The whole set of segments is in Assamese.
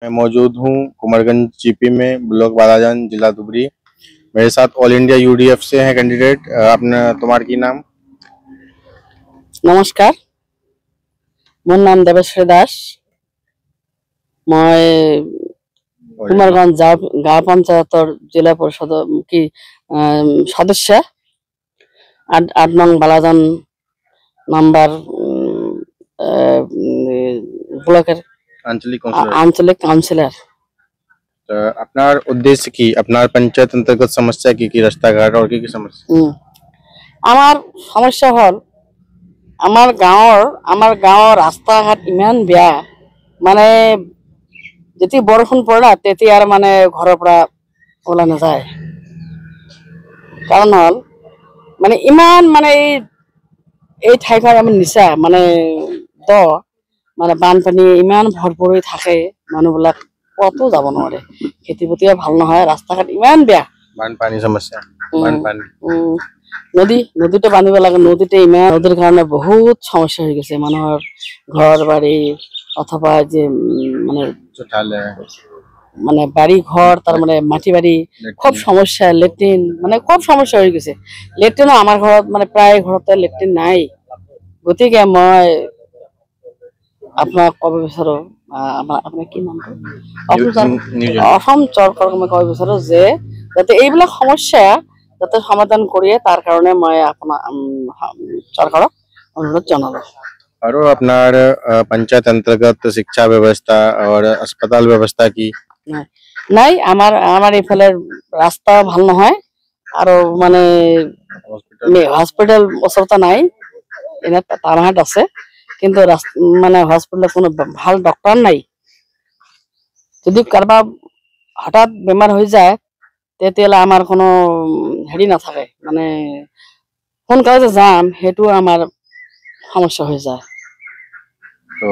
मैं मौजूद हूँ कुमारगंज जीपी में, ब्लॉक बालाजान, जिला धुबरी। मेरे साथ ऑल इंडिया यूडीएफ से हैं कैंडिडेट। आपने तुम्हार की नाम? नमस्कार, मोर नाम देवेश्वरी दास। मैं कुमारगंज गाँव पंचायत जिला परिषद की सदस्य 8 नং बालाजान नंबर ब्लॉकेर आंचलिक काउंसिलर। আপনার উদ্দেশ্য কি? আপনার পঞ্চায়েত অন্তর্গত সমস্যা কি কি? রাস্তাঘাট আর কি কি সমস্যা? আমার সমস্যা হল আমার গাঁৱৰ ৰাস্তা-ঘাট ইমান বেয়া, মানে যেতিয়া বৰষুণ পৰে না তেতিয়া আৰু মানে ঘৰৰ পৰা ওলাই নাযায়। কাৰণ হল মানে ইমান মানে এই ঠাইখন আমি নিচা মানে দ মানে বানপানী ইমান ভৰপূৰ হৈ থাকে, মানুহবিলাক কতো যাব নোৱাৰে, খেতি বাতিও ভাল নহয়, ৰাস্তা-ঘাট ইমান বেয়া। বানপানী সমস্যা, বানপানী নদীতে বান্ধিব লাগে, নদীতে ইমান নদীৰ কাৰণে বহুত সমস্যা হৈ গৈছে মানুহৰ ঘৰ বাৰী অথবা যে মানে বাড়ি ঘর, তার মানে মাটি বাড়ি খুব সমস্যা, লেট্রিন মানে খুব সমস্যা হৈ গৈছে। লেট্ৰিনো আমাৰ ঘৰত মানে প্ৰায় ঘৰতে লেট্ৰিন নাই। গতিকে মই আপোনাক ক'ব বিচাৰো, আপোনাৰ কি নাম? অসম চৰকাৰক মই ক'ব বিচাৰো যে যাতে এইবিলাক সমস্যা যাতে সমাধান কৰিয়ে, তাৰ কাৰণে মই আপোনাৰ চৰকাৰক অনুৰোধ জনালো। আৰু আপোনাৰ পঞ্চায়ত অন্তৰ্গত শিক্ষা ব্যৱস্থা और अस्पताल व्यवस्था की নাই। আমাৰ এইফালে ৰাস্তা ভাল নহয় আৰু মানে হস্পিটেল ওচৰতে নাই, এনে তামাহাট আছে, কিন্তু মানে হস্পিটেলত কোনো ভাল ডক্টৰ নাই। যদি কাৰোবাৰ হঠাৎ বেমাৰ হৈ যায় তেতিয়াহ'লে আমাৰ কোনো হেৰি নাথাকে, মানে সোনকালে যে যাম সেইটো আমাৰ সমস্যা হৈ যায়। तो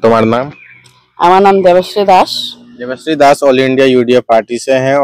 तुम्हारा नाम? আমাৰ নাম Debashree Das. All India UDF party से हैं।